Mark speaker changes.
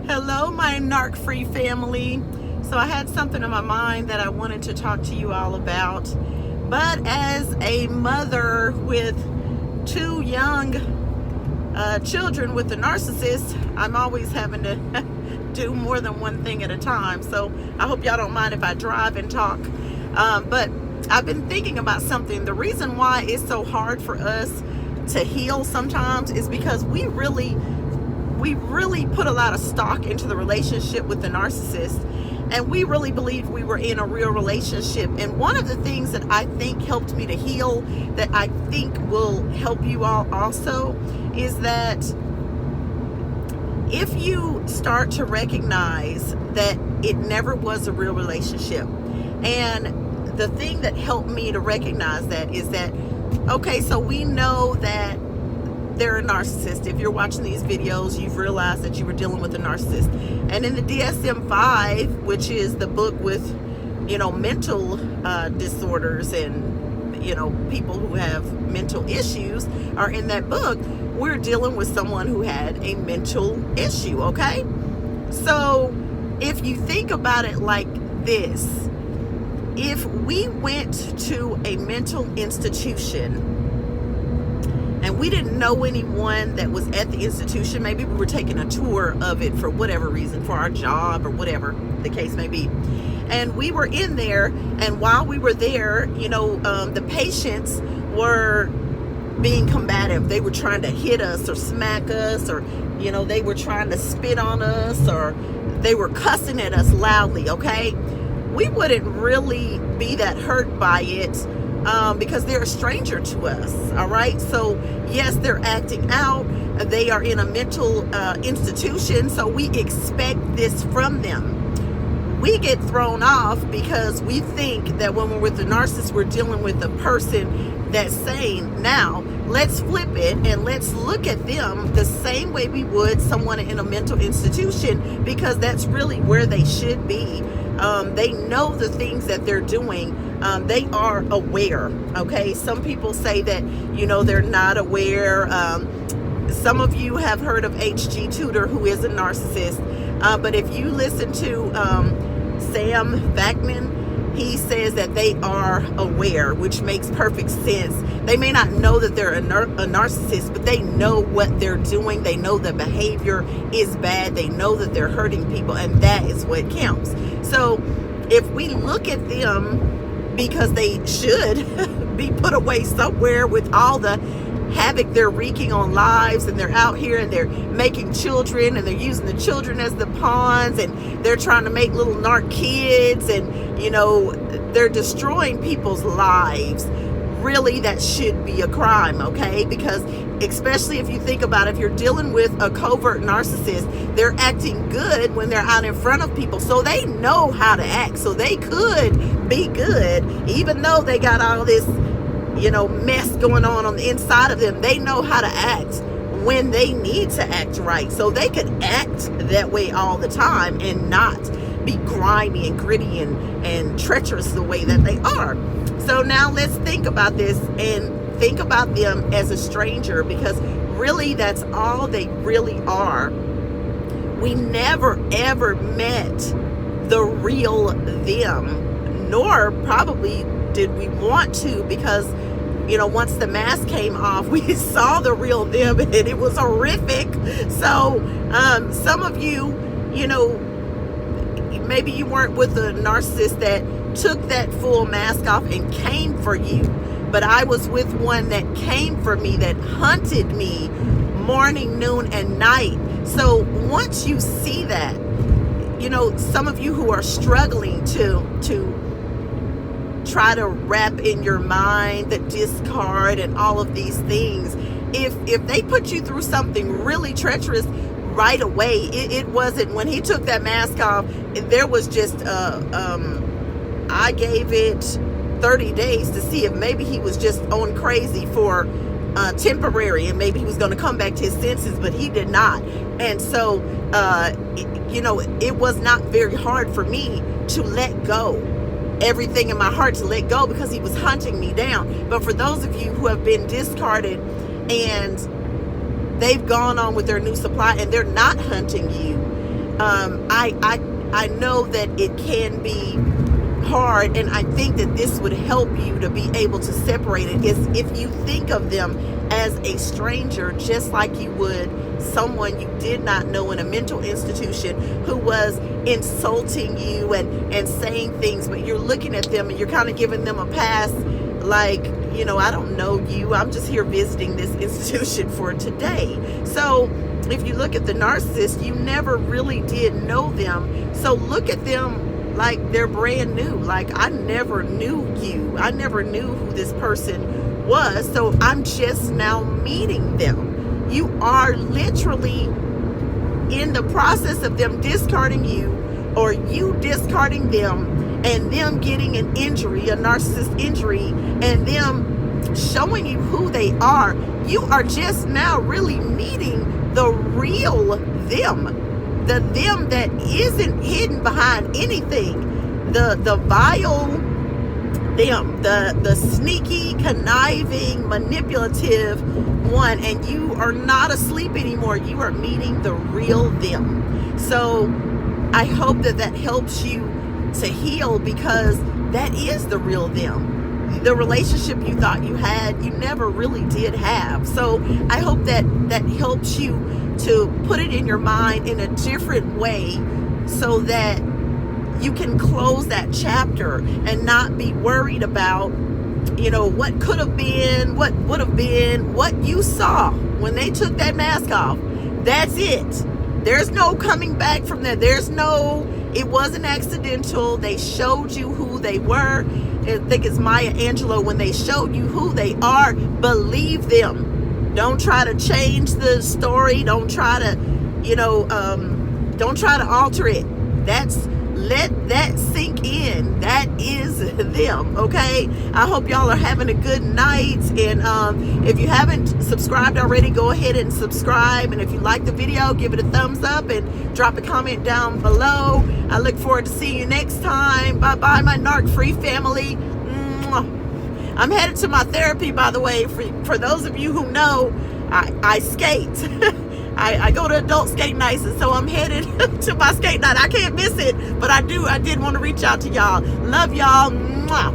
Speaker 1: Hello, my narc-free family. So I had something in my mind that I wanted to talk to you all about. But as a mother with two young children with a narcissist, I'm always having to do more than one thing at a time. So I hope y'all don't mind if I drive and talk. But I've been thinking about something. The reason why it's so hard for us to heal sometimes is because we really put a lot of stock into the relationship with the narcissist, and we really believed we were in a real relationship. And one of the things that I think helped me to heal, that I think will help you all also, is that if you start to recognize that it never was a real relationship. And the thing that helped me to recognize that is that, okay, so we know that they're a narcissist. If you're watching these videos, you've realized that you were dealing with a narcissist. And in the DSM-5, which is the book with, mental disorders and, people who have mental issues are in that book, we're dealing with someone who had a mental issue, okay? So if you think about it like this, if we went to a mental institution and we didn't know anyone that was at the institution, maybe we were taking a tour of it for whatever reason, for our job or whatever the case may be, and we were in there, and while we were there, the patients were being combative. They were trying to hit us or smack us, or they were trying to spit on us, or they were cussing at us loudly, okay? We wouldn't really be that hurt by it, because they're a stranger to us, all right? So yes, they're acting out. They are in a mental institution, so we expect this from them. We get thrown off because we think that when we're with the narcissist, we're dealing with a person that's sane. Now, let's flip it and let's look at them the same way we would someone in a mental institution, because that's really where they should be. They know the things that they're doing. They are aware, okay? Some people say that, they're not aware. Some of you have heard of H.G. Tudor, who is a narcissist. But if you listen to Sam Vaknin, he says that they are aware, which makes perfect sense. They may not know that they're a narcissist, but they know what they're doing. They know the behavior is bad. They know that they're hurting people, and that is what counts. So if we look at them, because they should be put away somewhere with all the havoc they're wreaking on lives, and they're out here and they're making children, and they're using the children as the pawns, and they're trying to make little narc kids, and they're destroying people's lives. Really, that should be a crime, okay? Because especially if you think about it, if you're dealing with a covert narcissist, they're acting good when they're out in front of people, so they know how to act. So they could be good, even though they got all this mess going on the inside of them. They know how to act when they need to act right. So they could act that way all the time and not be grimy and gritty and treacherous the way that they are. So now let's think about this and think about them as a stranger, because really that's all they really are. We never ever met the real them, nor probably did we want to, because once the mask came off, we saw the real them, and it was horrific. So some of you, maybe you weren't with a narcissist that took that full mask off and came for you, but I was with one that came for me, that hunted me morning, noon, and night. So once you see that, some of you who are struggling to try to wrap in your mind the discard and all of these things, if they put you through something really treacherous right away, it wasn't, when he took that mask off, there was just I gave it 30 days to see if maybe he was just on crazy for temporary, and maybe he was going to come back to his senses, but he did not. And so it was not very hard for me to let go, everything in my heart to let go, because he was hunting me down. But for those of you who have been discarded and they've gone on with their new supply and they're not hunting you, I know that it can be hard, and I think that this would help you to be able to separate it. Is if you think of them as a stranger, just like you would someone you did not know in a mental institution who was insulting you and saying things, but you're looking at them and you're kind of giving them a pass, like, I don't know you, I'm just here visiting this institution for today. So if you look at the narcissist, you never really did know them, so look at them like they're brand new. Like, I never knew you, I never knew who this person was, so I'm just now meeting them. You are literally in the process of them discarding you, or you discarding them, and them getting an injury, a narcissist injury, and them showing you who they are. You are just now really meeting the real them, the them that isn't hidden behind anything, the vile them, the sneaky, conniving, manipulative one. And you are not asleep anymore. You are meeting the real them. So I hope that helps you to heal, because that is the real them. The relationship you thought you had, you never really did have. So I hope that helps you to put it in your mind in a different way, so that you can close that chapter and not be worried about, what could have been, what would have been, what you saw when they took that mask off. That's it. There's no coming back from that. It wasn't accidental. They showed you who they were. I think it's Maya Angelou, when they showed you who they are, believe them. Don't try to change the story. Don't try to, don't try to alter it. Let that sink in. That is them, okay? I hope y'all are having a good night. And if you haven't subscribed already, go ahead and subscribe. And if you like the video, give it a thumbs up and drop a comment down below. I look forward to seeing you next time. Bye-bye, my narc-free family. Mwah. I'm headed to my therapy, by the way. For those of you who know, I skate. I go to adult skate nights, and so I'm headed to my skate night. I can't miss it, but I did want to reach out to y'all. Love y'all. Mwah.